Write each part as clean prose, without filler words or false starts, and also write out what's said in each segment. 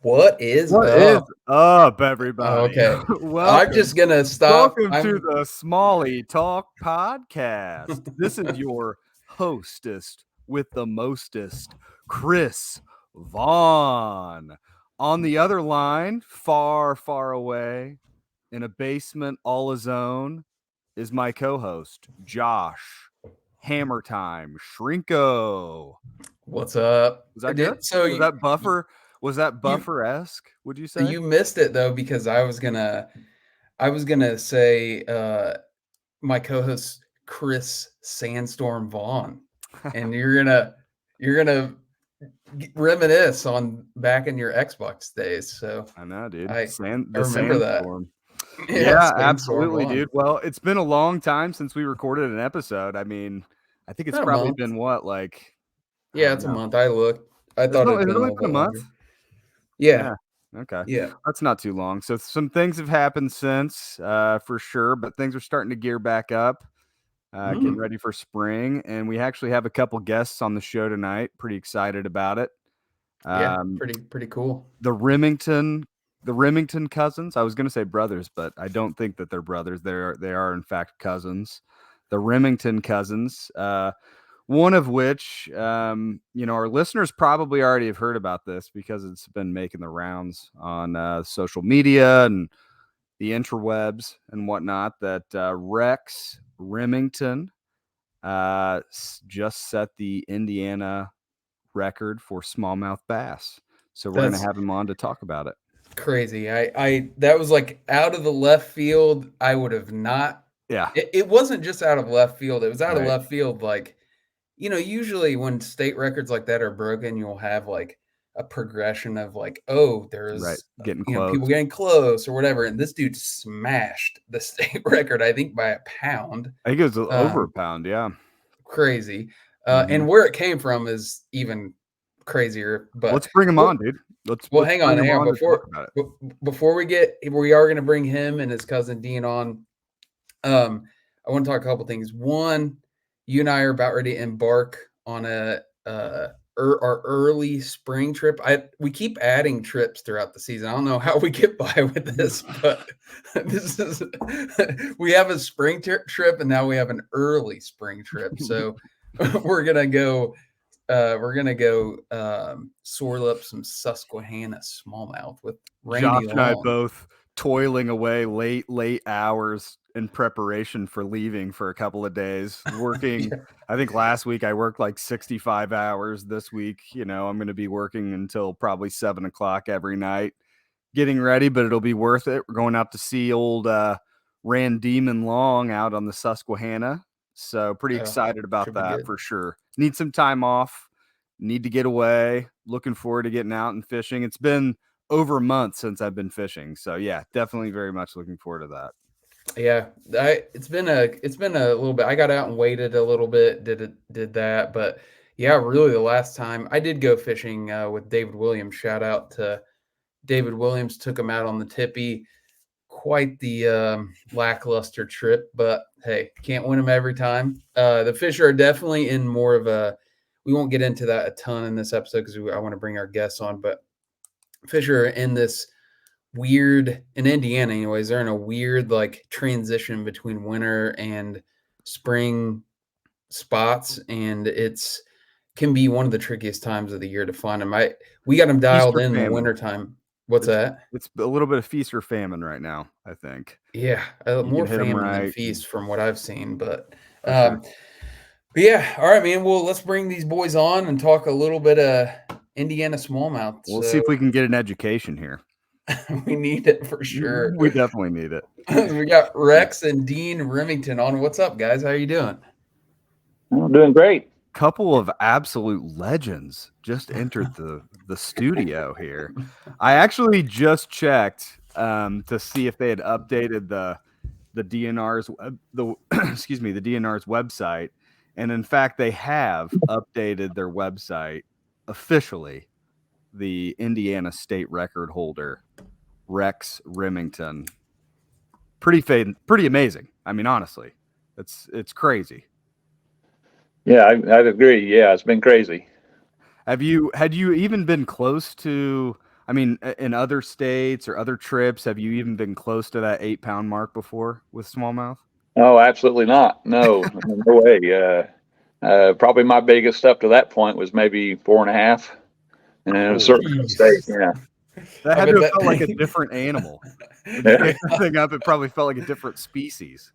What is What is up? up, Oh, everybody? okay. I'm Welcome. just gonna stop. Welcome to the Smalley Talk Podcast. This is your hostess with the mostest, Chris Vaughn. On the other line, far, far away, in a basement all his own, is my co-host, Josh. Hammer Time, Shrinko. What's up? Was I that good? did so Was that buffer? Was that you buffer-esque, would you say? you missed it though because I was gonna say my co-host Chris Sandstorm Vaughn, and you're gonna reminisce on back in your Xbox days. So I know, dude. I The remember that. sandstorm. Yeah, Yeah, Sandstorm absolutely, Vaughn. dude. Well, it's been a long time since we recorded an episode. I mean, I think it's About a probably month. been what, like, I Yeah, don't it's a know. month. I looked. I thought it had Has it been a only little been a bit month? longer. Yeah, Yeah. Okay. yeah. That's not too long. So some things have happened since, for sure, but things are starting to gear back up, getting ready for spring. And we actually have a couple guests on the show tonight. Pretty excited about it. Yeah, pretty cool. The Remington cousins. I was going to say brothers, but I don't think that they're brothers. They are in fact cousins. The Remington cousins. One of which, our listeners probably already have heard about this because it's been making the rounds on social media and the interwebs and whatnot. That Rex Remington just set the Indiana record for smallmouth bass. So we're going to That's have him on to talk about it. crazy. I that was like out of the left field. I would have not. Yeah. It wasn't just out of left field. It was out of Right. left field. Like, usually when state records like that are broken, you'll have like a progression of like, oh, Right. there's Getting close. people getting close or whatever. And this dude smashed the state record, I think, by a pound. I think it was over a pound. Yeah. Crazy. Mm-hmm. And where it came from is even crazier. But Let's bring him on, dude. Let's hang bring on, him hang on. on to talk about it. Before we are going to bring him and his cousin Dean on. I want to talk a couple things. One, you and I are about ready to embark on our early spring trip. We keep adding trips throughout the season. I don't know how we get by with this, but this is we have a spring trip and now we have an early spring trip. So we're gonna go. Soil up some Susquehanna smallmouth with Randy Josh and I Long. both toiling away late hours in preparation for leaving for a couple of days. Working, Yeah. I think last week I worked like 65 hours. This week, I'm going to be working until probably 7 o'clock every night, getting ready, but it'll be worth it. We're going out to see old Randy Long out on the Susquehanna. So pretty excited about Should be that good. for sure. Need some time off. Need to get away. Looking forward to getting out and fishing. It's been over a month since I've been fishing. So yeah, definitely very much looking forward to that. Yeah, it's been a little bit. I got out and waited a little bit, did that, but yeah, really the last time I did go fishing with David Williams. Shout out to David Williams, took him out on the tippy. Quite the lackluster trip, but hey, can't win them every time. The fish are definitely in more of a. We won't get into that a ton in this episode because I want to bring our guests on, but fish are in this weird in Indiana anyways, they're in a weird like transition between winter and spring spots, and it's can be one of the trickiest times of the year to find them. We got them dialed in the winter time. What's that? It's a little bit of feast or famine right now, I think. Yeah, You more can hit them famine than right. feast from what I've seen, but Sure. but yeah, all right, man. Well, let's bring these boys on and talk a little bit of Indiana smallmouth. We'll see if we can get an education here. We need it for sure. We definitely need it. We got Rex and Dean Remington on. What's up, guys? How are you doing? I'm doing great. Couple of absolute legends just entered the studio here. I actually just checked to see if they had updated the DNR's excuse me, the DNR's website, and in fact they have updated their website officially. The Indiana state record holder Rex Remington, pretty amazing. I mean, honestly, it's crazy. Yeah, I'd agree. Yeah, it's been crazy. Had you even been close to? I mean, in other states or other trips, have you even been close to that 8-pound mark before with smallmouth? Oh, absolutely not. No, no way. Probably my biggest up to that point was maybe 4.5. And it was certainly a mistake. Yeah. That I had bet to have that felt like a thing- different animal. When you Yeah. pick that thing up, it probably felt like a different species.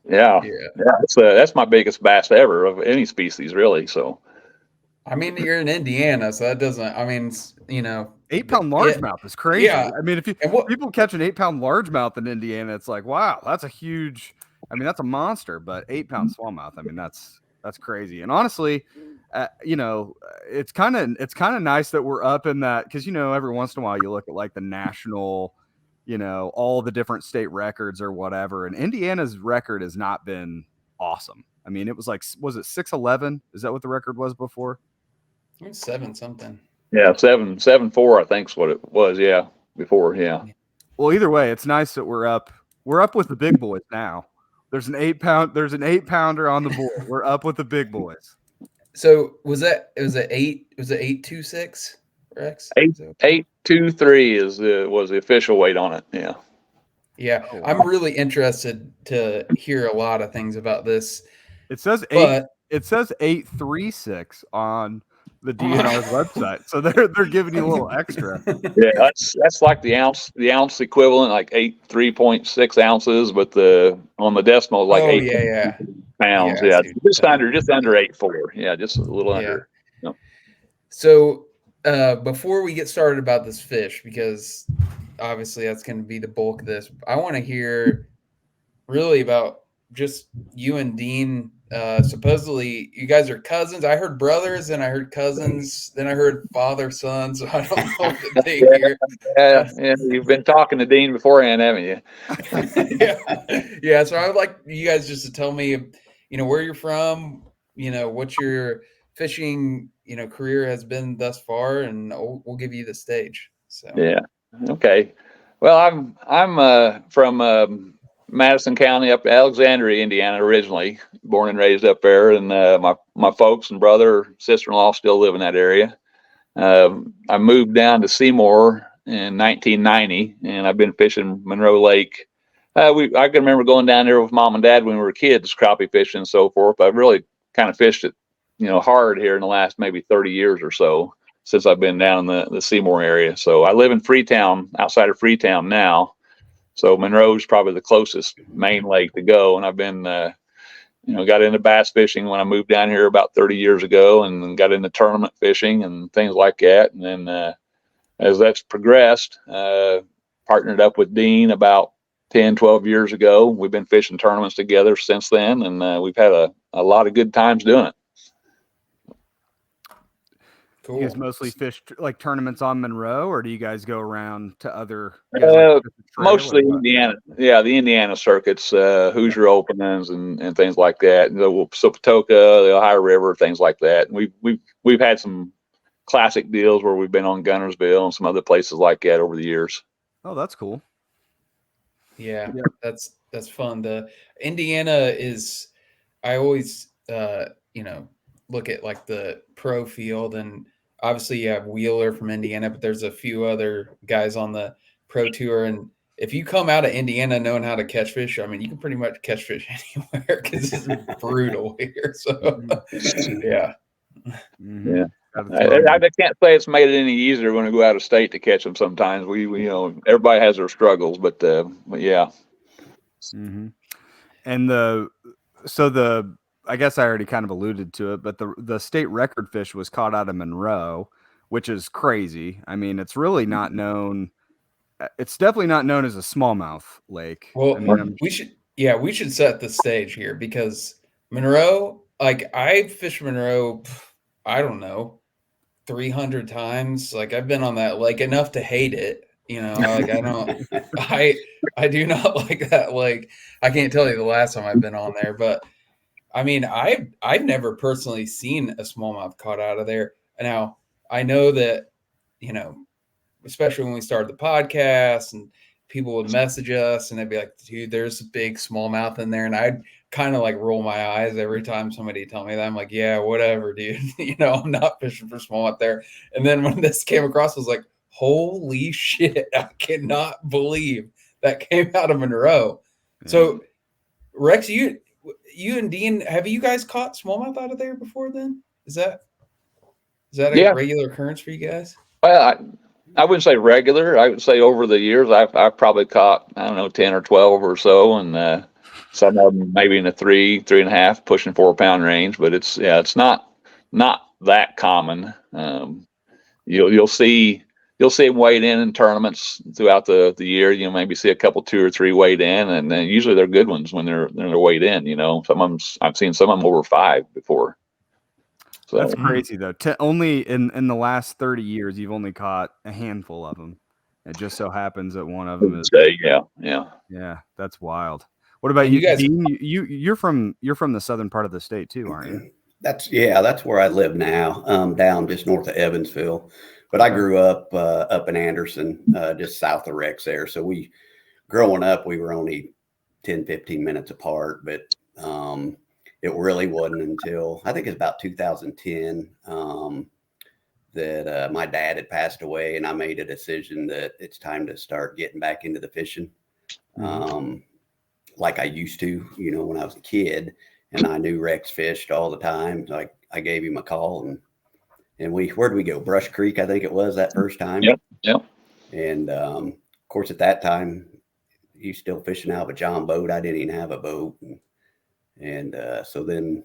Yeah. Yeah. That's my biggest bass ever of any species, really. So, I mean, you're in Indiana, so that doesn't. I mean, 8-pound yeah, largemouth is crazy. yeah. I mean, if And what? people catch an 8-pound largemouth in Indiana, it's like, wow, that's a huge. I mean, that's a monster. But 8-pound smallmouth, I mean, that's crazy. And honestly, it's kind of nice that we're up in that because every once in a while you look at like the national, all the different state records or whatever, and Indiana's record has not been awesome. I mean, it was like, was it 6'11"? Is that what the record was before? It was 7 something. yeah, 7.4, I think is what it was. Yeah. Before. Yeah. Well, either way, it's nice that we're up. We're up with the big boys now. There's an 8-pounder on the board. We're up with the big boys. So was that? It was 8. Was it 826? Rex? 8.23 was the official weight on it. Yeah. Yeah, Oh, wow. I'm really interested to hear a lot of things about this. It says 8. But It says 836 on the DNR's website, so they're giving you a little extra. Yeah, that's like the ounce equivalent, like 3.6 ounces, but on the decimal like oh 8 yeah, pounds. I Yeah, see what you're saying. just under 8.4. Yeah, just a little Yeah. under. So before we get started about this fish, because obviously that's going to be the bulk of this, I want to hear really about just you and Dean. Supposedly you guys are cousins. I heard brothers, and I heard cousins, then I heard father son. So I don't know what to think here. Yeah, you've been talking to Dean beforehand, haven't you? Yeah. So I would like you guys just to tell me, where you're from, what your fishing, career has been thus far, and we'll give you the stage. So Yeah. Okay. Well, I'm from Madison County up to Alexandria, Indiana, originally born and raised up there, and my folks and brother, sister-in-law still live in that area. I moved down to Seymour in 1990, and I've been fishing Monroe Lake. I can remember going down there with mom and dad when we were kids, crappie fishing and so forth. I've really kind of fished it, hard here in the last maybe 30 years or so since I've been down in the Seymour area. So I live in Freetown, outside of Freetown now. So Monroe's probably the closest main lake to go, and I've been got into bass fishing when I moved down here about 30 years ago, and got into tournament fishing and things like that. And then as that's progressed, partnered up with Dean about 10, 12 years ago. We've been fishing tournaments together since then, and we've had a lot of good times doing it. cool. You guys mostly fish like tournaments on Monroe, or do you guys go around to other? Mostly Indiana. Yeah, the Indiana circuits, Hoosier openings and things like that. So Patoka, the Ohio River, things like that. And we've had some classic deals where we've been on Gunnersville and some other places like that over the years. Oh, that's cool. Yeah, that's fun. The Indiana is, I always look at like the pro field, and obviously you have Wheeler from Indiana, but there's a few other guys on the pro tour. And if you come out of Indiana knowing how to catch fish, I mean, you can pretty much catch fish anywhere because it's brutal here. So yeah. Yeah. I can't say it's made it any easier when we go out of state to catch them. Sometimes we everybody has their struggles, but yeah. Mm-hmm. And I guess I already kind of alluded to it, but the state record fish was caught out of Monroe, which is crazy. I mean, it's really not known. It's definitely not known as a smallmouth lake. Well, I mean, we should set the stage here, because Monroe, like I fished Monroe, I don't know, 300 times. Like I've been on that lake enough to hate it. Like I do not like that lake. I can't tell you the last time I've been on there, but I mean, I've never personally seen a smallmouth caught out of there. Now I know that, especially when we started the podcast and people would message us and they'd be like, dude, there's a big smallmouth in there. And I'd kind of like roll my eyes every time somebody tell me that. I'm like, yeah, whatever, dude. I'm not fishing for smallmouth there. And then when this came across, I was like, holy shit, I cannot believe that came out of Monroe. Yeah. So, Rex, you and Dean, have you guys caught smallmouth out of there before then? Is that a Yeah. regular occurrence for you guys? Well, I wouldn't say regular. I would say over the years, I've probably caught, I don't know, 10 or 12 or so, and some of them maybe in the 3.5, pushing 4 pound range. But it's not that common. You'll see them weighed in tournaments throughout the year. You know, maybe see a couple, 2 or 3 weighed in, and then usually they're good ones when they're weighed in. You know, some of them, I've seen some of them over 5 before. So That's crazy though. Only in the last 30 years, you've only caught a handful of them. It just so happens that one of them is. Yeah. That's wild. What about And you you guys- Dean? You're from the southern part of the state too, aren't you? That's where I live now, down just north of Evansville. But I grew up in Anderson, just south of Rex there. So growing up, we were only 10, 15 minutes apart. But it really wasn't until I think it's about 2010 that my dad had passed away, and I made a decision that it's time to start getting back into the fishing, like I used to, when I was a kid. And I knew Rex fished all the time. So I gave him a call, and where'd we go? Brush Creek, I think it was that first time. Yep. And of course, at that time, he's still fishing out of a John boat. I didn't even have a boat. And so then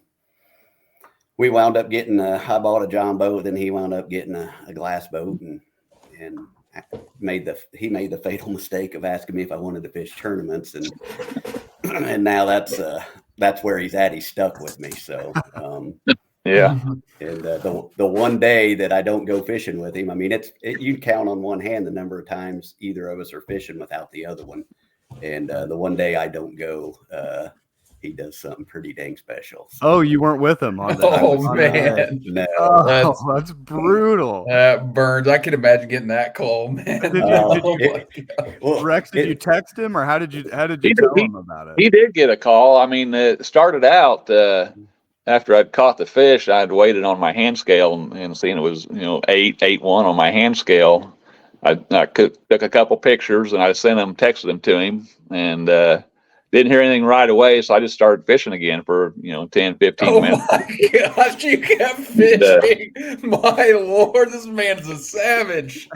we wound up getting I bought a John boat. Then he wound up getting a glass boat, and he made the fatal mistake of asking me if I wanted to fish tournaments, and now that's where he's at. He's stuck with me. So Yeah. And the one day that I don't go fishing with him, I mean, you count on one hand the number of times either of us are fishing without the other one. And the one day I don't go, he does something pretty dang special. So. Oh, you weren't with him on that? Oh man, no, that's brutal. That burns. I can imagine getting that call, man. Rex, did you text him, or how did you tell him about it? He did get a call. I mean, it started out after I'd caught the fish. I'd waited on my hand scale and seen it was 8.1 on my hand scale. I took a couple pictures and I texted them to him, and didn't hear anything right away. So I just started fishing again for 10, 15 minutes. Oh my gosh, you kept fishing! My Lord, this man's a savage.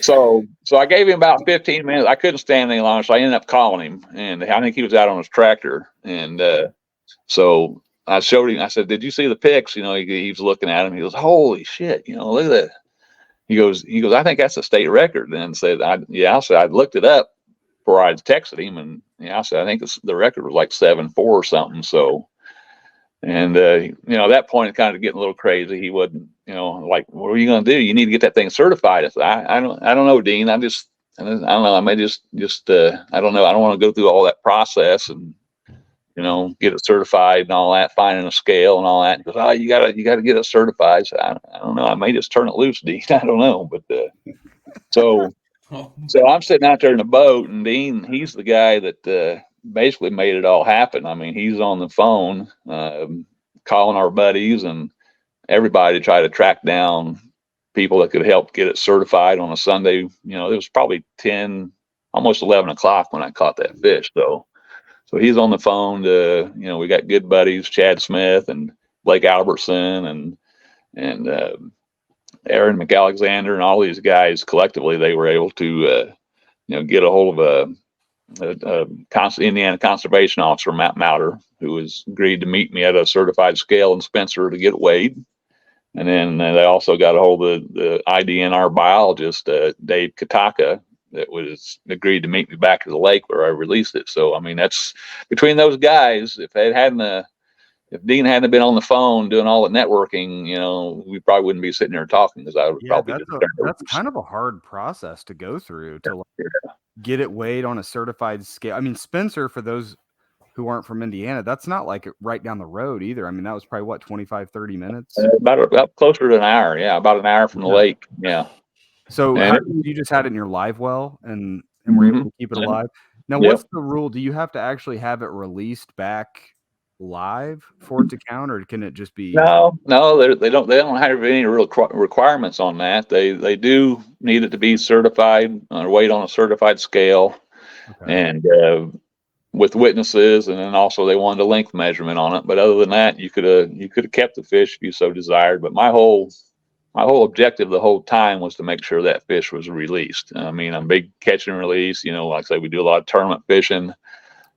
So I gave him about 15 minutes. I couldn't stand any longer, so I ended up calling him, and I think he was out on his tractor. And so I showed him. I said, "Did you see the pics?" He was looking at him. He goes, "Holy shit! Look at that." He goes, "I think that's a state record." And said, I said, "I looked it up before I texted him, and I said, I think the record was like 7.4 or something." So, and at that point, it's kind of getting a little crazy. He wasn't, like, "What are you going to do? You need to get that thing certified." I said, I don't know, Dean. I don't know. I may just I don't know. I don't want to go through all that process and get it certified and all that, finding a scale and all that. He goes, "Oh, you gotta get it certified." So I don't know. I may just turn it loose, Dean. I don't know, but so I'm sitting out there in the boat, and Dean, he's the guy that basically made it all happen. I mean, he's on the phone calling our buddies and everybody to try to track down people that could help get it certified on a Sunday. It was probably 10, almost 11 o'clock when I caught that fish. So he's on the phone to, we got good buddies, Chad Smith and Blake Albertson and Aaron McAlexander and all these guys collectively. They were able to, get a hold of a Indiana conservation officer, Matt Mouter, who has agreed to meet me at a certified scale in Spencer to get weighed. And then they also got a hold of the IDNR biologist, Dave Kataka, that was agreed to meet me back at the lake where I released it. So, I mean, that's between those guys. If Dean hadn't been on the phone doing all the networking, we probably wouldn't be sitting here talking, because I would probably that's kind of a hard process to go through to get it weighed on a certified scale. I mean, Spencer, for those who aren't from Indiana, that's not like right down the road either. I mean, that was probably what, 25, 30 minutes? About closer to an hour. Yeah, about an hour from the lake. Yeah. So you just had it in your live well and were able to keep it alive. Now, what's the rule? Do you have to actually have it released back live for it to count, or can it just be? No, they don't have any real requirements on that. They do need it to be certified or weighed on a certified scale, Okay. and with witnesses, and then also they wanted a length measurement on it. But other than that, you could have kept the fish if you so desired. But my whole objective the whole time was to make sure that fish was released. I mean, I'm big catch and release. Like I say, we do a lot of tournament fishing.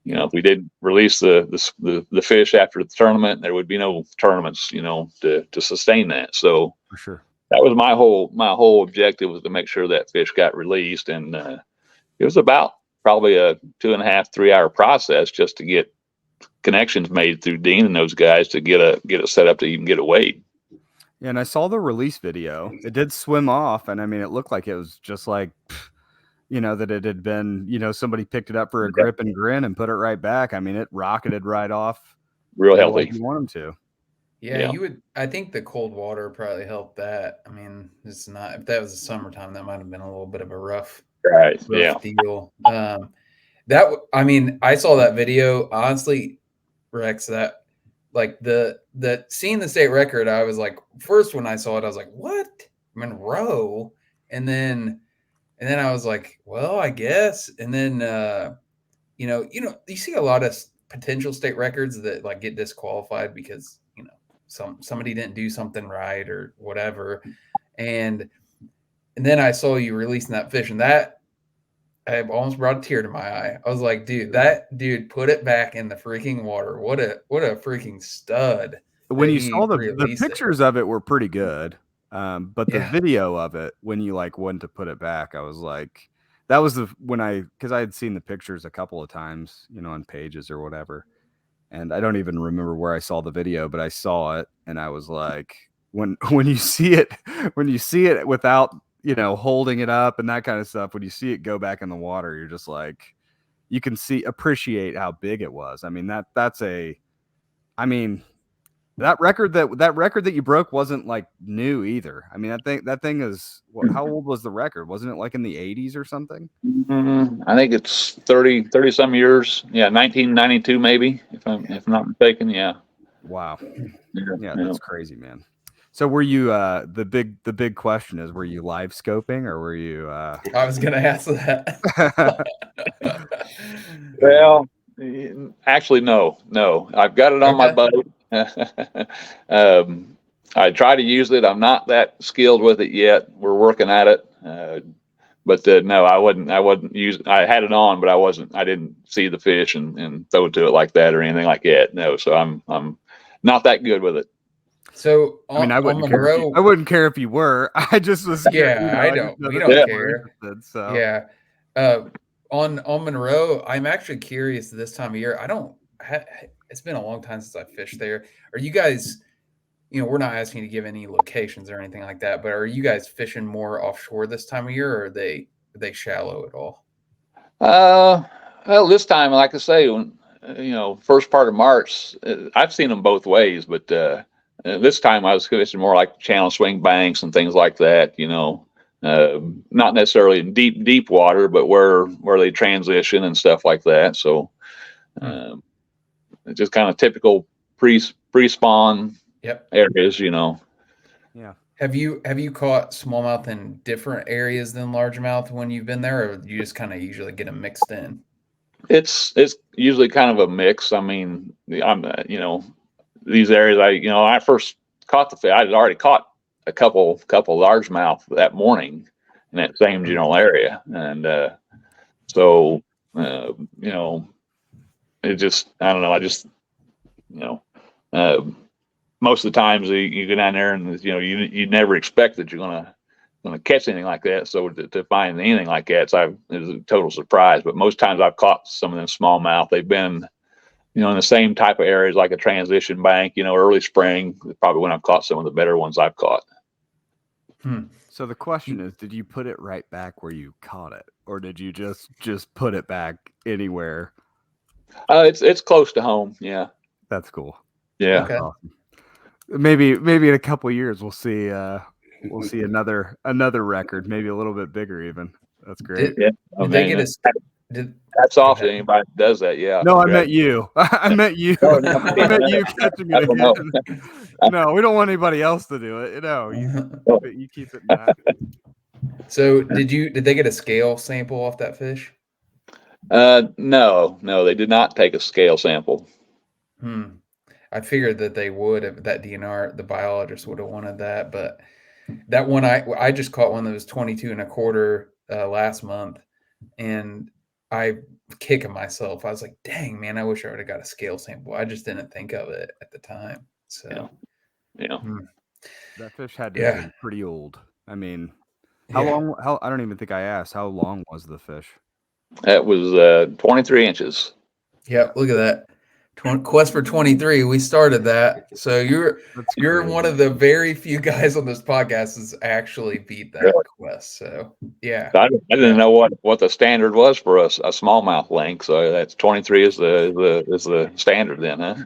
If we did release the fish after the tournament, there would be no tournaments, to sustain that. So For sure. that was my whole objective, was to make sure that fish got released. And it was about probably a 2.5, 3 hour process just to get connections made through Dean and those guys to get it set up to even get it weighed. Yeah, and I saw the release video. It did swim off, and I mean, it looked like it was just like, that it had been, somebody picked it up for a grip and grin and put it right back. I mean, it rocketed right off. Real healthy. Like you want them to. Yeah, you would. I think the cold water probably helped that. I mean, it's not. If that was the summertime, that might have been a little bit of a rough deal. I mean, I saw that video. Honestly, Rex, that like the seeing the state record, I was like, first when I saw it, I was like, what? Monroe? And then I was like, well, I guess. And then you see a lot of potential state records that like get disqualified because somebody didn't do something right or whatever. And then I saw you releasing that fish, and that I almost brought a tear to my eye. I was like, dude, that dude put it back in the freaking water. What a freaking stud. When you saw the pictures of it were pretty good. But the video of it, when you like went to put it back, I was like, that was because I had seen the pictures a couple of times, on pages or whatever. And I don't even remember where I saw the video, but I saw it, and I was like, when you see it without, holding it up and that kind of stuff, when you see it go back in the water, you're just like, you can appreciate how big it was. I mean, that record that you broke wasn't like new either. I mean, that thing is how old was the record? Wasn't it like in the 80s or something? Mm-hmm. I think it's 30 some years. Yeah. 1992, maybe, if I'm not mistaken. Yeah. Wow. Yeah. That's crazy, man. So were you, the big question is, were you live scoping or were you, I was going to ask that. Well, actually, no, I've got it on my boat. I try to use it. I'm not that skilled with it yet. We're working at it. But no, I wouldn't use it. I had it on, but I didn't see the fish and throw it to it like that or anything like that. No. So I'm not that good with it. So I wouldn't care if you were. I just was. Yeah, I don't. We don't care. So. Yeah. On Monroe, I'm actually curious this time of year. It's been a long time since I fished there. Are you guys, we're not asking you to give any locations or anything like that, but are you guys fishing more offshore this time of year, or are they shallow at all? Well, this time, like I say, when first part of March, I've seen them both ways, but this time I was fishing more like channel swing banks and things like that. Not necessarily in deep water, but where they transition and stuff like that. So it's just kind of typical pre-spawn areas, Yeah. Have you caught smallmouth in different areas than largemouth when you've been there, or you just kind of usually get them mixed in? It's usually kind of a mix. I mean, I'm these areas I first caught the fish. I had already caught a couple largemouth that morning in that same general area, and so it just, I don't know. I just, most of the times you go down there and you never expect that you're gonna catch anything like that. So to find anything like that, it was a total surprise. But most times I've caught some of them smallmouth. They've been, in the same type of areas, like a transition bank, early spring, probably when I've caught some of the better ones I've caught. So the question is, did you put it right back where you caught it, or did you just put it back anywhere? It's close to home. Yeah. That's cool. Yeah. Okay. Awesome. Maybe in a couple of years we'll see another record, maybe a little bit bigger even. That's great. Did they get That's off to anybody that does that. Yeah. No, I meant you. I meant you. Oh, no, I meant you catching I it don't know. again. No, we don't want anybody else to do it. No, you keep it in that. So did they get a scale sample off that fish? No, they did not take a scale sample. I figured that they would if that DNR, the biologist would have wanted that, but that one I just caught one that was 22 and a quarter last month, and I kicking myself. I was like, dang man, I wish I would have got a scale sample. I just didn't think of it at the time. So yeah. That fish had to have been pretty old. I mean, how long? I don't even think I asked. How long was the fish? That was 23 inches. Yeah, look at that. Quest for 23. We started that. So you're one of the very few guys on this podcast that's actually beat that quest. So yeah. I didn't know what the standard was for a smallmouth length. So that's 23 is the standard then, huh?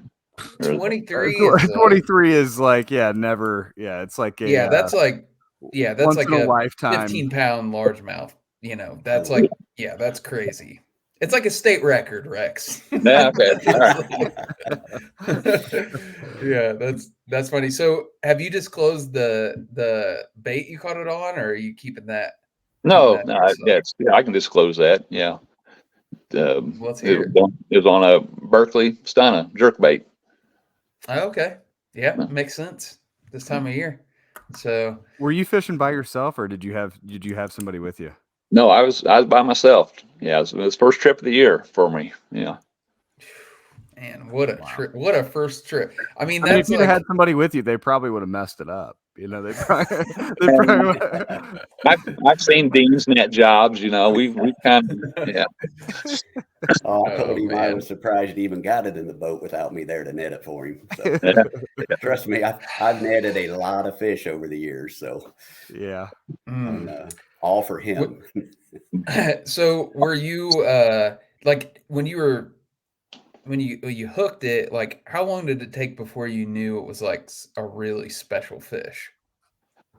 23 is 23 is like never. Yeah, it's like a that's like once like in a lifetime 15-pound largemouth. That's like that's crazy. It's like a state record, Rex. Yeah, okay. All right. Yeah, that's funny. So have you disclosed the bait you caught it on, or are you keeping that? No, I can disclose that. Yeah. Let's hear it was on a Berkeley Stunna jerkbait. Oh, okay. Yeah, makes sense this time of year. So were you fishing by yourself, or did you have somebody with you? No, I was by myself. Yeah, it was first trip of the year for me. Yeah. Man, what a trip! What a first trip! I mean, if you'd had somebody with you, they probably would have messed it up. They probably I've seen Dean's net jobs. We kind of I told him I was surprised he even got it in the boat without me there to net it for him. So, trust me, I've netted a lot of fish over the years. So yeah, all for him. So were you like when you hooked it, like how long did it take before you knew it was like a really special fish?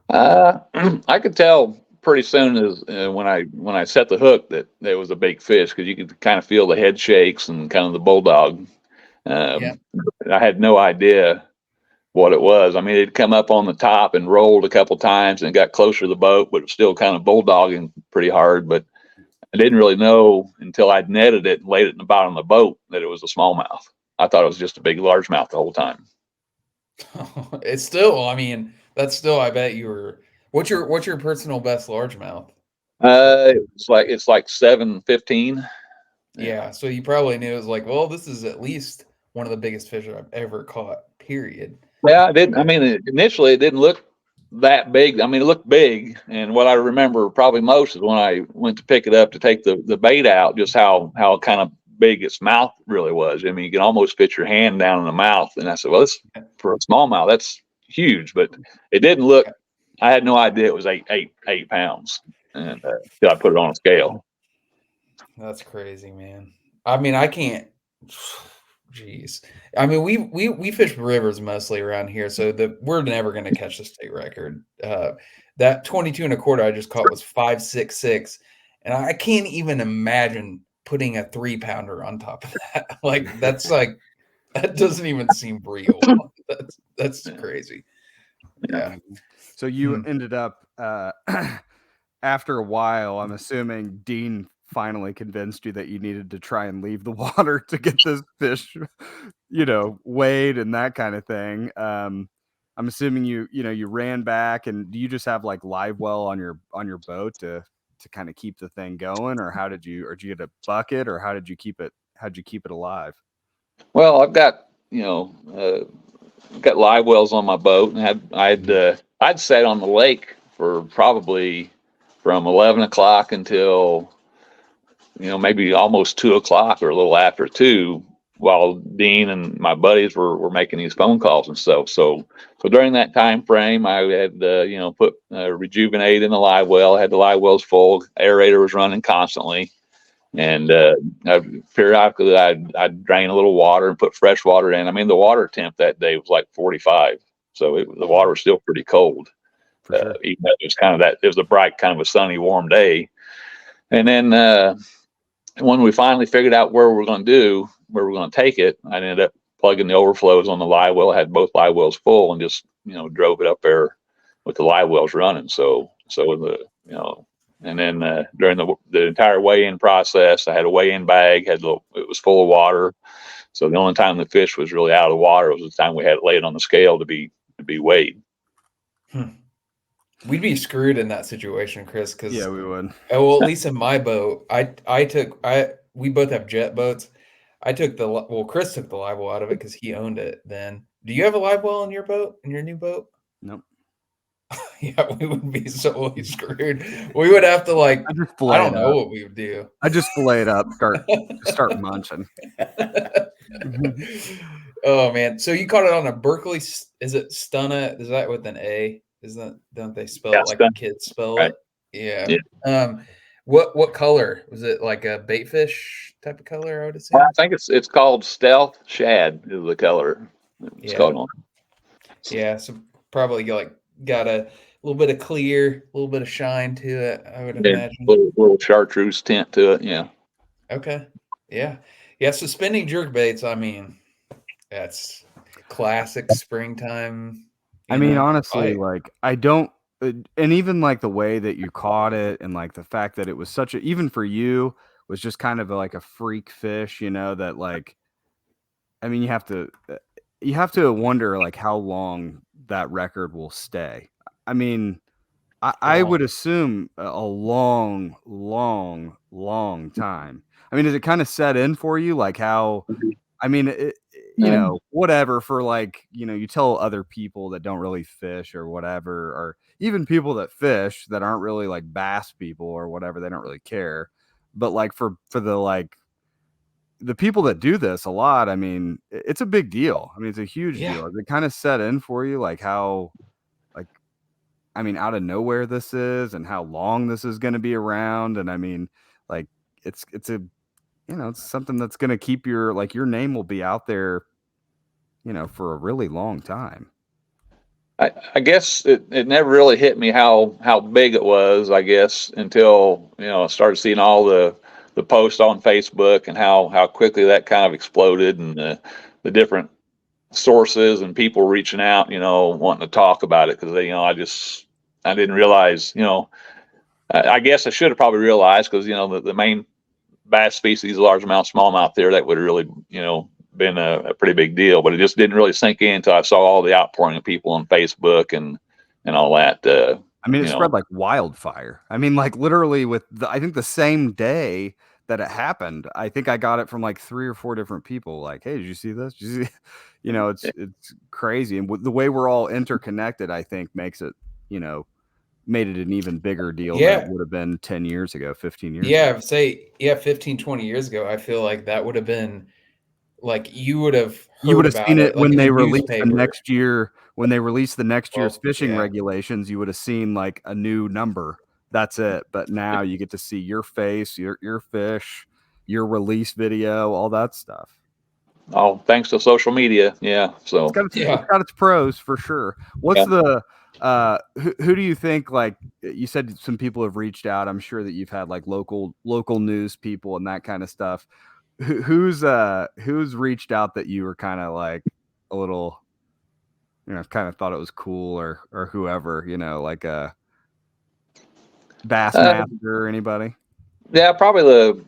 I could tell pretty soon as when I set the hook that there was a big fish, because you could kind of feel the head shakes and kind of the bulldog. I had no idea what it was. I mean, it'd come up on the top and rolled a couple times and got closer to the boat, but it was still kind of bulldogging pretty hard. But I didn't really know until I'd netted it and laid it in the bottom of the boat that it was a smallmouth. I thought it was just a big largemouth the whole time. It's still, I mean, that's still, I bet you were. What's your personal best largemouth? It's like 715. Yeah, so you probably knew it was like, well, this is at least one of the biggest fish I've ever caught. Period. Yeah, initially it didn't look that big. I mean, it looked big, and what I remember probably most is when I went to pick it up to take the bait out, just how kind of big its mouth really was. I mean, you can almost fit your hand down in the mouth. And I said, well, this for a smallmouth, that's huge, but it didn't look. I had no idea it was eight pounds, and until I put it on a scale. That's crazy, man. I mean, I can't. Jeez. I mean, we fish rivers mostly around here, so we're never going to catch the state record. That 22 and a quarter I just caught was 5.66, and I can't even imagine putting a 3-pounder on top of that. Like that doesn't even seem real. That's crazy. Yeah. So you ended up after a while, I'm assuming Dean finally convinced you that you needed to try and leave the water to get this fish, weighed and that kind of thing. I'm assuming you ran back, and do you just have like live well on your boat to kind of keep the thing going, or did you get a bucket, or how'd you keep it alive? Well, I've got got live wells on my boat, and I'd sat on the lake for probably from 11 o'clock until maybe almost 2 o'clock or a little after 2, while Dean and my buddies were making these phone calls and stuff. So during that time frame, I had put rejuvenate in the live well. I had the live wells full, aerator was running constantly, and periodically I'd drain a little water and put fresh water in. I mean, the water temp that day was like 45, so the water was still pretty cold. Sure. Even though it was a bright, kind of a sunny, warm day. And then when we finally figured out where we're going to take it, I ended up plugging the overflows on the live well. I had both live wells full and just, drove it up there with the live wells running. So and then during the entire weigh-in process, I had a weigh-in bag, it was full of water. So the only time the fish was really out of the water was the time we had it laid on the scale to be weighed. We'd be screwed in that situation, Chris, because Yeah, we would. well, at least in my boat, we both have jet boats. Chris took the live well out of it because he owned it then. Do you have a live well in your boat, in your new boat? Nope. Yeah, we would be so screwed. We would have to I don't know what we would do. I just fillet it up, start munching. Oh man! So you caught it on a Berkeley? Is it Stunna? Is that with an A? Don't they spell it like the kids spell it? Yeah. What color was it? Like a baitfish type of color? I would assume. Well, I think it's called Stealth Shad is the color. It's called on. Yeah. So probably got a little bit of clear, a little bit of shine to it. I would imagine. Little chartreuse tint to it. Yeah. Okay. Yeah. Yeah. Suspending jerk baits. I mean, that's classic springtime. I mean, honestly, I don't, and even the way that you caught it and the fact that it was even for you was just kind of a freak fish, that I mean, you have to wonder how long that record will stay. I mean, I would assume a long, long, long time. I mean, is it kind of set in for you? How, I mean, whatever for you tell other people that don't really fish or whatever, or even people that fish that aren't really bass people or whatever, they don't really care. But for the people that do this a lot, I mean, it's a big deal. I mean, it's a huge deal. Is it kind of set in for you how, I mean, out of nowhere this is and how long this is going to be around? And I mean, it's a, it's something that's going to keep your name will be out there, for a really long time. I guess it never really hit me how big it was, I guess, until, I started seeing all the posts on Facebook and how quickly that kind of exploded, and the different sources and people reaching out, wanting to talk about it. Cause I didn't realize, I guess I should have probably realized, cause the main bass species, largemouth, smallmouth there, that would have really, been a pretty big deal, but it just didn't really sink in until I saw all the outpouring of people on Facebook and all that. I mean, it spread like wildfire. I mean, literally I think the same day that it happened, I think I got it from 3 or 4 different people. Hey, did you see this? Did you see? It's crazy. And the way we're all interconnected, I think makes it, made it an even bigger deal than it would have been 10 years ago, 15 years ago. Say, 15, 20 years ago, I feel like that would have been you would have seen it when they released the next year. When they released the next year's fishing regulations, you would have seen a new number. That's it. But now you get to see your face, your fish, your release video, all that stuff. Oh, thanks to social media. Yeah. So it's got its pros for sure. What's the who do you think, you said some people have reached out? I'm sure that you've had local news people and that kind of stuff. Who's reached out that you were kind of a little, kind of thought it was cool, or whoever, a Bassmaster or anybie? Yeah, probably the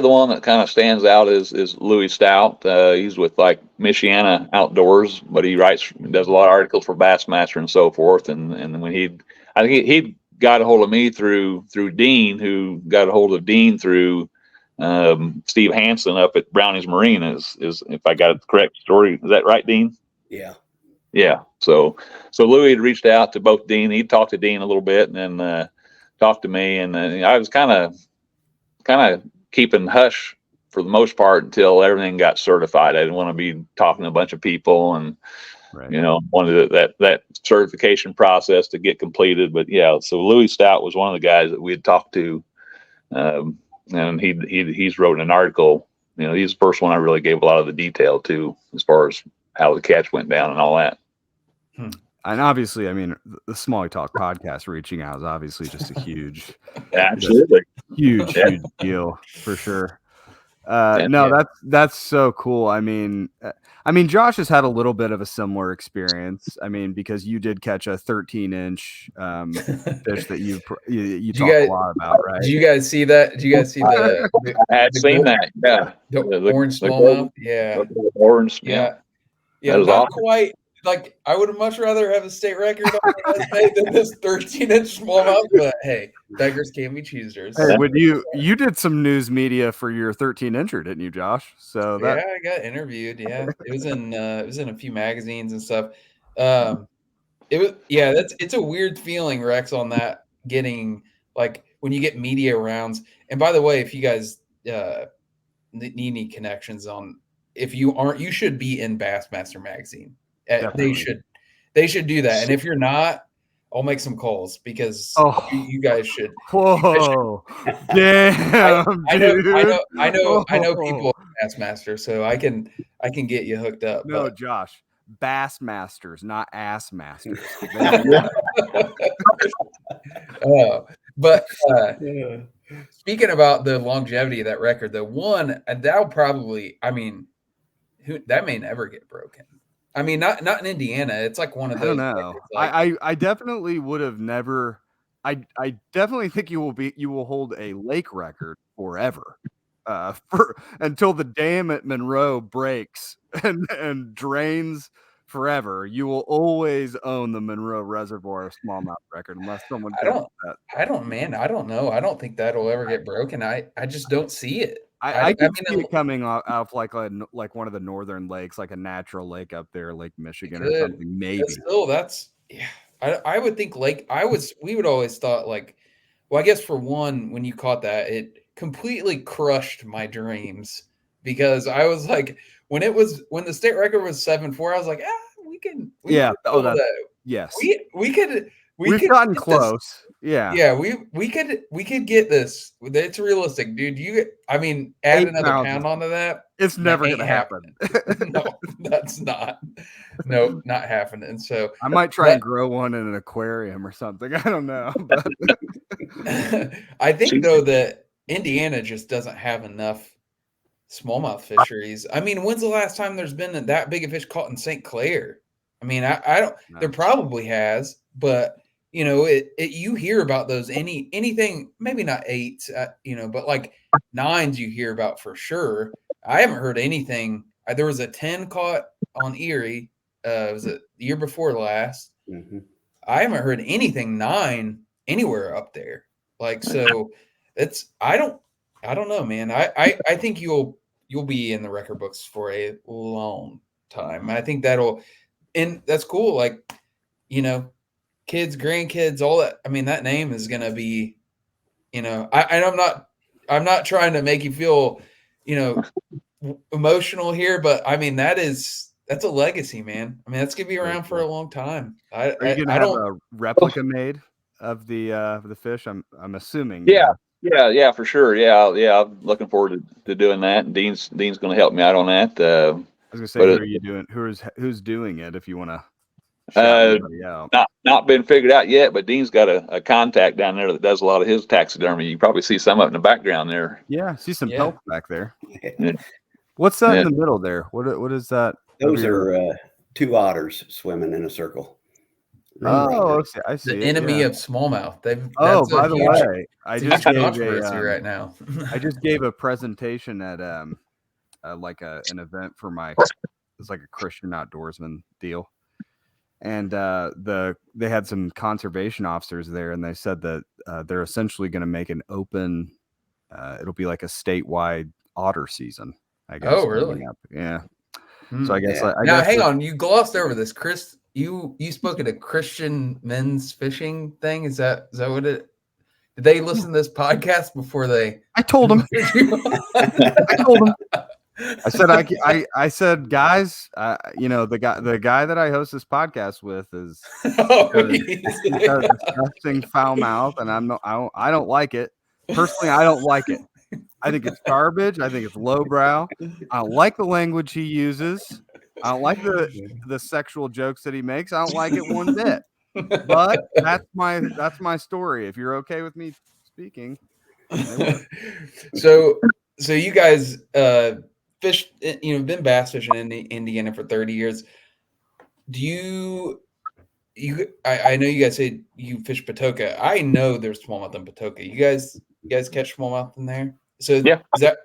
one that kind of stands out is Louis Stout. He's with Michiana Outdoors, but he does a lot of articles for Bassmaster and so forth. And when I think he got a hold of me through Dean, who got a hold of Dean through Steve Hansen up at Brownie's Marine, is if I got it the correct story. Is that right, Dean? Yeah. So Louis had reached out to both Dean. He'd talked to Dean a little bit, and then talked to me, and I was kind of keeping hush for the most part until everything got certified. I didn't want to be talking to a bunch of people, and wanted that certification process to get completed. But yeah, so Louis Stout was one of the guys that we had talked to. And he's wrote an article. He's the first one I really gave a lot of the detail to, as far as how the catch went down and all that. And obviously, I mean, the Smalley Talk podcast reaching out is obviously just a huge, absolutely huge deal for sure. No, that's so cool. I mean, Josh has had a little bit of a similar experience. I mean, because you did catch a 13-inch fish that you talk a lot about, right? Did you guys see that? Did you guys see the I had seen that. Yeah, the orange smallmouth? Yeah, orange. yeah. That was Not awesome. quite. Like, I would much rather have a state record on my resume than this 13-inch smallmouth. But hey, beggars can't be choosers. Hey, would you did some news media for your 13-incher, didn't you, Josh? So that I got interviewed. Yeah, it was in a few magazines and stuff. It's a weird feeling, Rex, on that getting like when you get media rounds. And by the way, if you guys need any connections on, if you aren't, you should be in Bassmaster magazine. They should do that. And if you're not, I'll make some calls because you guys should. Whoa! Damn, I know dude. people at Bassmaster, so I can get you hooked up. No, but. Josh, Bassmasters, not ass masters. But speaking about the longevity of that record, the one that'll probably, I mean, that may never get broken. I mean, not in Indiana. It's like one of those. I don't know. I definitely would have never. I definitely think you will hold a lake record forever, until the dam at Monroe breaks and drains forever. You will always own the Monroe Reservoir smallmouth record unless someone. I don't know. I don't think that'll ever get broken. I just don't see it. I can see it coming off like one of the northern lakes, like a natural lake up there, Lake Michigan or something. Maybe. I would think we would always thought like, well, I guess for one, when you caught that, it completely crushed my dreams because I was like, when the state record was 7.4, I was like, we can. Yes. We've gotten close. Yeah, we could get this. It's realistic, dude. Add another pound onto that. It's never gonna happen. No, that's not. No, not happening. So I might try and grow one in an aquarium or something. I don't know. But I think though that Indiana just doesn't have enough smallmouth fisheries. I mean, when's the last time there's been that big a fish caught in St. Clair? I mean, I don't. There probably has, but. You hear about those anything, maybe not 8s, but like 9s you hear about for sure. I haven't heard anything. There was a 10 caught on Erie. Was it the year before last? Mm-hmm. I haven't heard anything 9 anywhere up there. Like, so I don't know, man. I think you'll be in the record books for a long time. I think and that's cool. Like, kids, grandkids, all that. I mean, that name is going to be, I'm not trying to make you feel, emotional here, but I mean, that's a legacy, man. I mean, that's going to be around for a long time. Are you going to have a replica made of the fish? I'm assuming. Yeah, for sure. Yeah. I'm looking forward to doing that. And Dean's going to help me out on that. I was going to say, who are you doing? Who's doing it? If you want to. Not been figured out yet, but Dean's got a contact down there that does a lot of his taxidermy. You probably see some up in the background there. Yeah, see some pelts back there. What's that in the middle there? What is that? Those are 2 otters swimming in a circle. Oh, I see. The enemy of smallmouth. By the way, I just gave controversy right now. I just gave a presentation at an event for it's like a Christian outdoorsman deal. And they had some conservation officers there, and they said that they're essentially going to make an open. It'll be like a statewide otter season, I guess. Oh, really? Yeah. So I guess. Now, hang on. You glossed over this, Chris. You spoke at a Christian men's fishing thing. Is that what it? Did they listen to this podcast before they? I told them. I told them. I said, guys, the guy that I host this podcast with is disgusting foul mouth, and I don't like it. Personally, I don't like it. I think it's garbage. I think it's lowbrow. I don't like the language he uses. I don't like the sexual jokes that he makes. I don't like it one bit. But that's my story. If you're okay with me speaking. So So you guys fish, been bass fishing in Indiana for 30 years. Do I know you guys say you fish Patoka. I know there's smallmouth in Patoka. You guys catch smallmouth in there? So Yeah. is that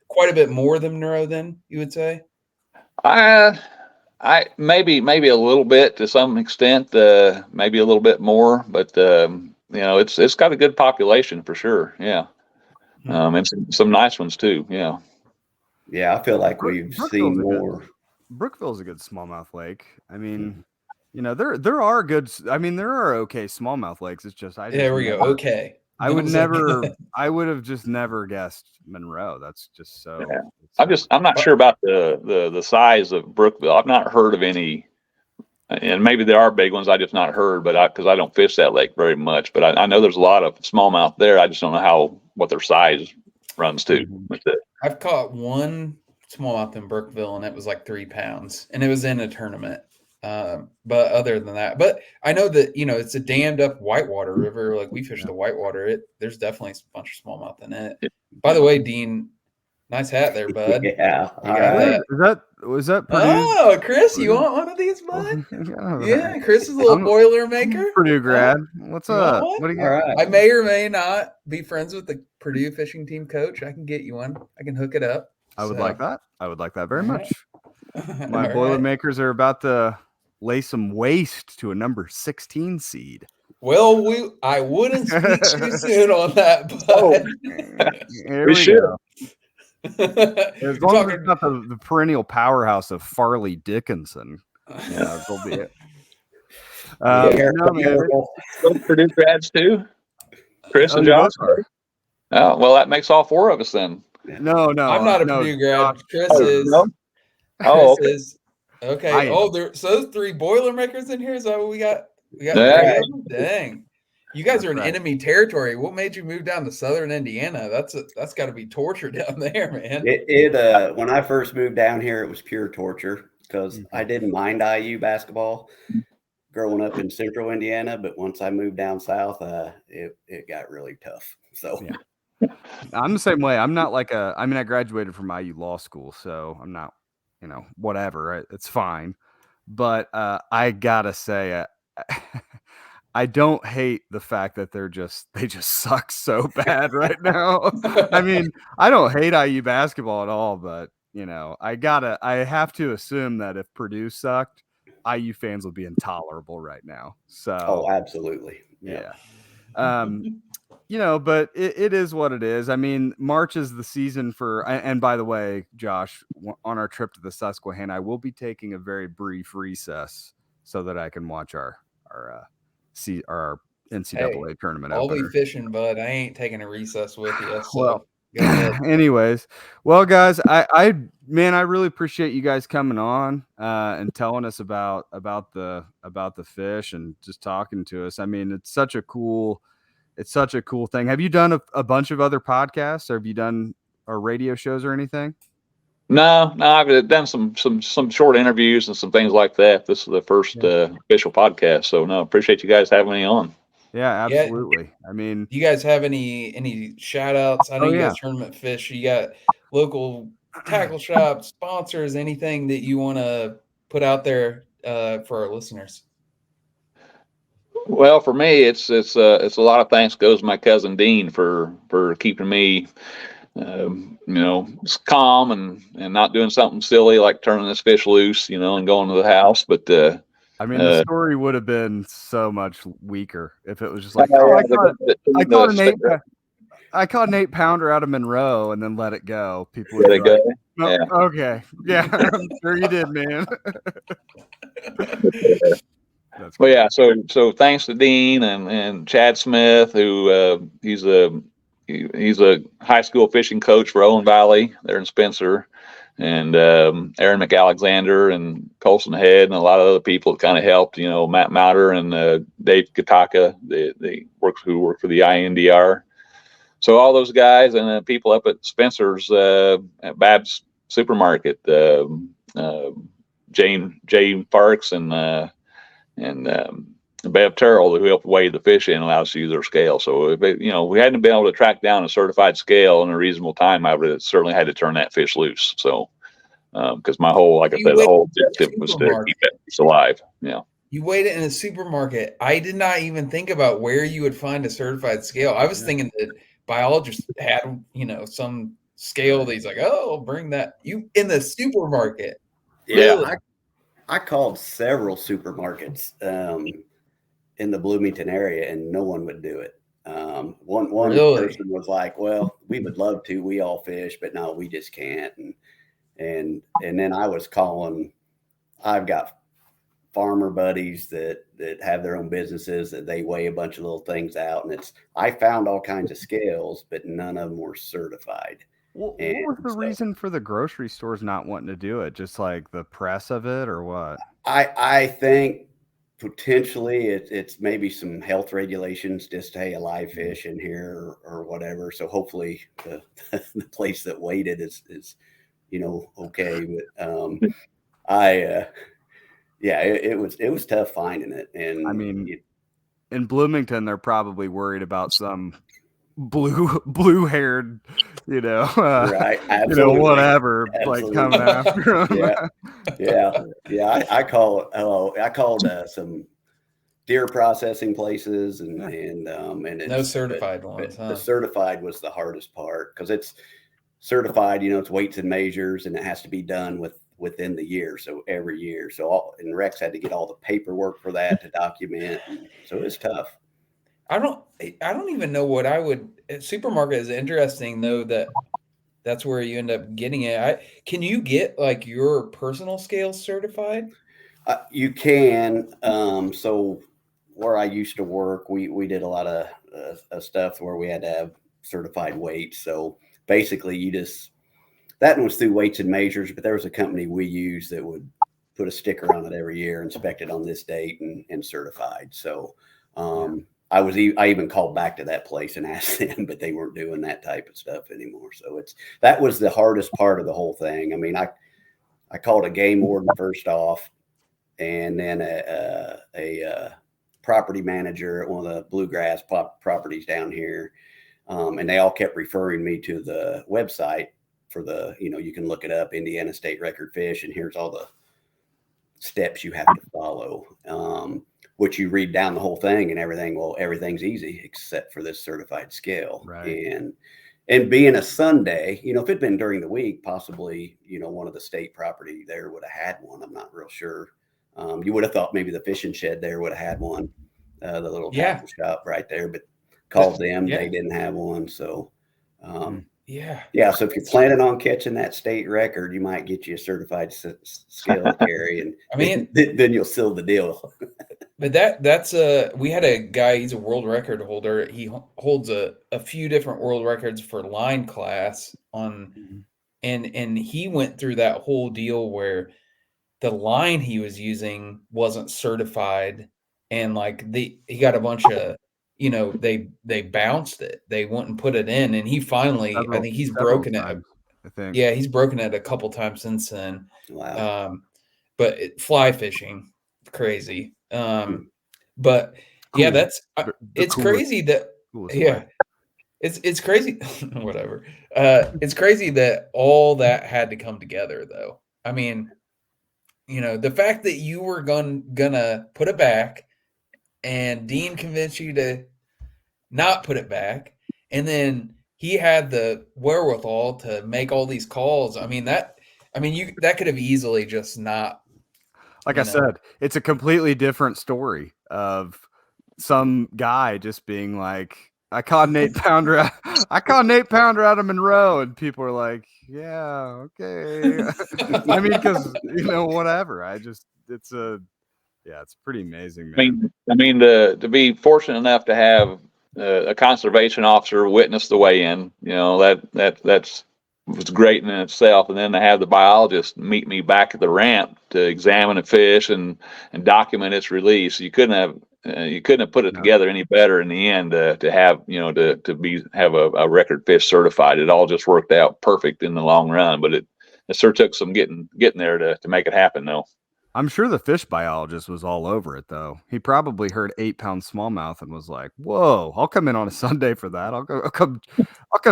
quite a bit more than Monroe then, you would say? I maybe a little bit to some extent, maybe a little bit more, but it's got a good population for sure. Yeah. And some nice ones too. Yeah. Yeah, I feel like we've seen more. Brookville's a good smallmouth lake. I mean, there are good. I mean, there are okay smallmouth lakes. It's just There we go. Okay. I would have just never guessed Monroe. That's just so. Yeah. I'm not sure about the size of Brookville. I've not heard of any, and maybe there are big ones I just not heard, but because I don't fish that lake very much. But I know there's a lot of smallmouth there. I just don't know what their size runs to. I've caught one smallmouth in Brookville, and it was like 3 pounds, and it was in a tournament. But other than that, but I know that it's a dammed up whitewater river. Like we fish the whitewater. There's definitely a bunch of smallmouth in it. By the way, Dean, nice hat there, bud. Yeah, Was that Purdue? Oh, Chris, you want one of these, bud? Yeah, Chris is a little boiler maker. Purdue grad. What's up? What do you got? Right. I may or may not be friends with the Purdue fishing team coach. I can get you one. I can hook it up. I would like that. I would like that very much. Right. My Boilermakers are about to lay some waste to a number 16 seed. Well, I wouldn't speak too soon on that, but we should. As long as it's not the perennial powerhouse of Farley Dickinson, they'll be it. Those Purdue grads too, Chris and Josh. Oh, well, that makes all 4 of us then. No, I'm not a Purdue grad. Chris is. No? Chris is. Okay. So those 3 Boilermakers in here. Is that what we got? We got 3 of them? Dang. You guys are in enemy territory. What made you move down to southern Indiana? That's got to be torture down there, man. It when I first moved down here, it was pure torture because I didn't mind IU basketball growing up in central Indiana, but once I moved down south, it got really tough. So I'm the same way. I'm not I graduated from IU law school, so I'm not, whatever. It's fine. But I gotta say, I don't hate the fact that they just suck so bad right now. I mean, I don't hate IU basketball at all, but I have to assume that if Purdue sucked, IU fans would be intolerable right now. So absolutely. Yeah. But it is what it is. I mean, March is the season for, and by the way, Josh, on our trip to the Susquehanna, I will be taking a very brief recess so that I can watch our NCAA tournament. I'll be fishing, bud. I ain't taking a recess with you. So well, anyways, well, guys, I really appreciate you guys coming on and telling us about the fish and just talking to us. I mean, it's such a cool thing. Have you done a bunch of other podcasts, or have you done radio shows or anything? No, I've done some short interviews and some things like that. This is the first official podcast, so no, appreciate you guys having me on. Yeah, absolutely. I mean, do you guys have any shout outs? I know you guys tournament fish. You got local tackle shops, sponsors, anything that you want to put out there for our listeners? Well, for me, it's a lot of thanks goes to my cousin Dean for keeping me calm and not doing something silly like turning this fish loose, and going to the house. But I mean, the story would have been so much weaker if it was just like, I caught an 8-pounder out of Monroe and then let it go. People would be like, okay, yeah, I'm sure you did, man. Well, yeah. So thanks to Dean and Chad Smith, who he's a high school fishing coach for Owen Valley there in Spencer, and Aaron McAlexander and Colson Head and a lot of other people that kind of helped. Matt Mouter and Dave Kataka, who work for the INDR. So all those guys and people up at Spencer's at Bab's Supermarket, Jane Parks and Bev Terrell, who helped weigh the fish in, allowed us to use their scale. So if it, we hadn't been able to track down a certified scale in a reasonable time, I would have certainly had to turn that fish loose. So because my whole, like I said, the whole objective was to keep that fish alive. Yeah. You weighed it in a supermarket. I did not even think about where you would find a certified scale. I was thinking that biologists had, some scale that he's like, oh, bring that. You in the supermarket. Yeah. Really? I called several supermarkets in the Bloomington area, and no one would do it. One Really? person was like, well, we would love to. We all fish, but no, we just can't. And then I was calling. I've got farmer buddies that have their own businesses that they weigh a bunch of little things out, and I found all kinds of scales, but none of them were certified. What was the reason for the grocery stores not wanting to do it? Just like the press of it, or what? I think potentially it's maybe some health regulations, just hey, a live fish in here or whatever. So hopefully the place that weighed it is okay. But it was tough finding it. And I mean, in Bloomington, they're probably worried about some blue haired, right, whatever, absolutely. Like coming after them. Yeah. I called some deer processing places and no certified ones. The certified was the hardest part because it's certified. It's weights and measures, and it has to be done within the year. So every year, and Rex had to get all the paperwork for that to document. So it's tough. I don't even know what I would. Supermarket is interesting though. That's where you end up getting it. Can you get like your personal scale certified? You can. So where I used to work, we did a lot of stuff where we had to have certified weights. So basically, that was through Weights and Measures, but there was a company we used that would put a sticker on it every year, inspected on this date, and certified. So I even called back to that place and asked them, but they weren't doing that type of stuff anymore. So that was the hardest part of the whole thing. I mean, I called a game warden first off, and then a property manager at one of the bluegrass properties down here, and they all kept referring me to the website for you can look it up, Indiana State Record Fish, and here's all the steps you have to follow. Which you read down the whole thing and everything. Well, everything's easy except for this certified scale. Right. And being a Sunday, if it'd been during the week, possibly, one of the state property there would have had one. I'm not real sure. You would have thought maybe the fishing shed there would have had one, the little tackle shop right there, but called them, they didn't have one. So, so if you're planning on catching that state record, you might get you a certified scale to carry, and then you'll seal the deal. But that's we had a guy, he's a world record holder. He holds a few different world records for line class and he went through that whole deal where the line he was using wasn't certified, and like he got a bunch of they bounced it. They wouldn't put it in, and he finally, I think he's broken it. Yeah, he's broken it a couple times since then. Wow. But fly fishing, crazy. But cool. That's it's crazy that it's crazy. Whatever. It's crazy that all that had to come together, though. I mean, the fact that you were gonna put it back, and Dean convinced you to not put it back, and then he had the wherewithal to make all these calls. That could have easily just not. Like I said, it's a completely different story of some guy just being like, I caught an 8-pounder. I caught an 8-pounder out of Monroe, and people are like, yeah, okay. Because whatever. It's pretty amazing, man. To be fortunate enough to have a conservation officer witness the weigh-in, that's was great in itself. And then to have the biologist meet me back at the ramp to examine a fish and document its release, you couldn't have put it together any better in the end to have have a record fish certified. It all just worked out perfect in the long run, but it sure took some getting there to make it happen though. I'm sure the fish biologist was all over it, though. He probably heard 8-pound smallmouth and was like, "Whoa, I'll come in on a Sunday for that. I'll come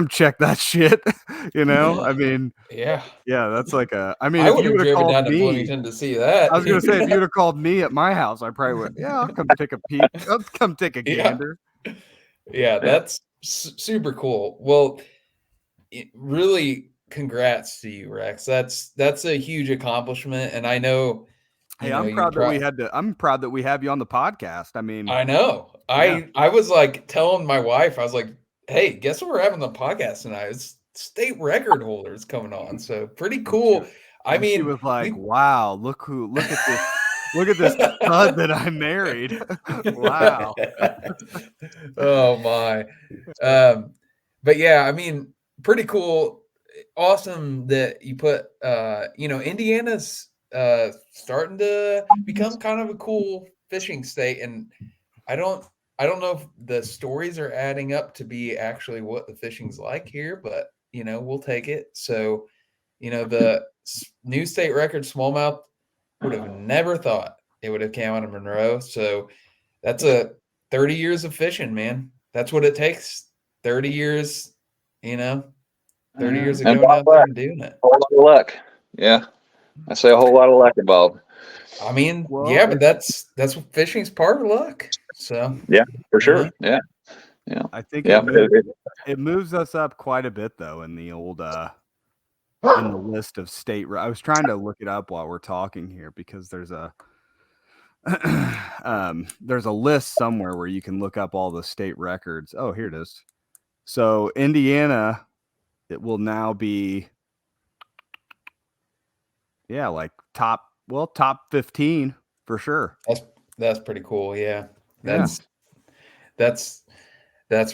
check that shit." I mean, Yeah. yeah, that's like I mean, I if would you have would have driven called down to me, Bloomington to see that. I was gonna say, if you'd have called me at my house, I probably would. Yeah, I'll come take a peek. I'll come take a Yeah. gander. Yeah, that's super cool. Well, really congrats to you, Rex. That's a huge accomplishment, and I know Hey, you I'm proud that we have you on the podcast. I mean, I know. Yeah. I was like telling my wife, I was like, "Hey, guess what we're having the podcast tonight? It's state record holders coming on." So pretty cool. I and she mean, was like, "Wow, look at this, look at this stud that I married." Wow. Oh my. But yeah, I mean, pretty cool. Awesome that you put Indiana's starting to become kind of a cool fishing state, and I don't know if the stories are adding up to be actually what the fishing's like here, but we'll take it. So, the new state record smallmouth would have never thought it would have came out of Monroe. So that's a 30 years of fishing, man. That's what it takes. 30 years, 30 years of And going out there and doing it. a whole lot of luck. Yeah. I say a whole lot of luck involved. I mean, Well, yeah, but that's what fishing's part of luck. So Yeah, for sure. Yeah. Yeah. I think Yeah. it moves us up quite a bit, though, in the old in the list of state. I was trying to look it up while we're talking here because there's a there's a list somewhere where you can look up all the state records. Oh, here it is. So Indiana, it will now be, yeah, like top 15 for sure. that's pretty cool. Yeah. That's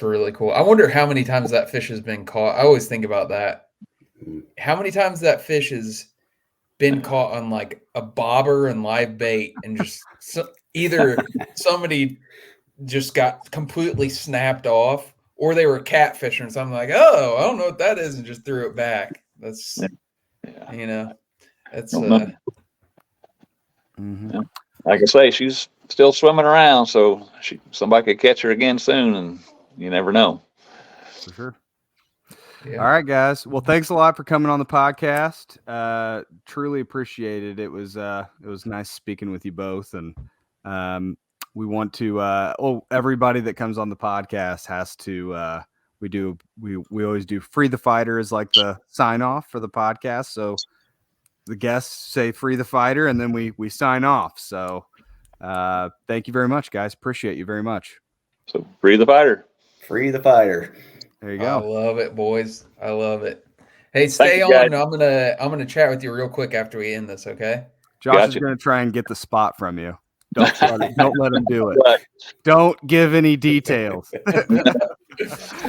really cool. I wonder how many times that fish has been caught. I always think about that. How many times that fish has been caught on like a bobber and live bait, and just either somebody just got completely snapped off, or they were catfishing or something, like, oh, I don't know what that is, and just threw it back. That's that's Mhm. like I say, she's still swimming around, so somebody could catch her again soon, and you never know. For sure. yeah. All right, guys. Well, thanks a lot for coming on the podcast. Truly appreciate it. It was nice speaking with you both, and we want to everybody that comes on the podcast has to we always do free the fighter as like the sign off for the podcast. So the guests say free the fighter, and then we sign off. So thank you very much, guys. Appreciate you very much. So free the fighter. Free the fighter. There you I go. love it, boys. I love it. Hey, stay on. guys. I'm gonna chat with you real quick after we end this, okay? Josh is going to try and get the spot from you. Don't let him do it. Don't give any details.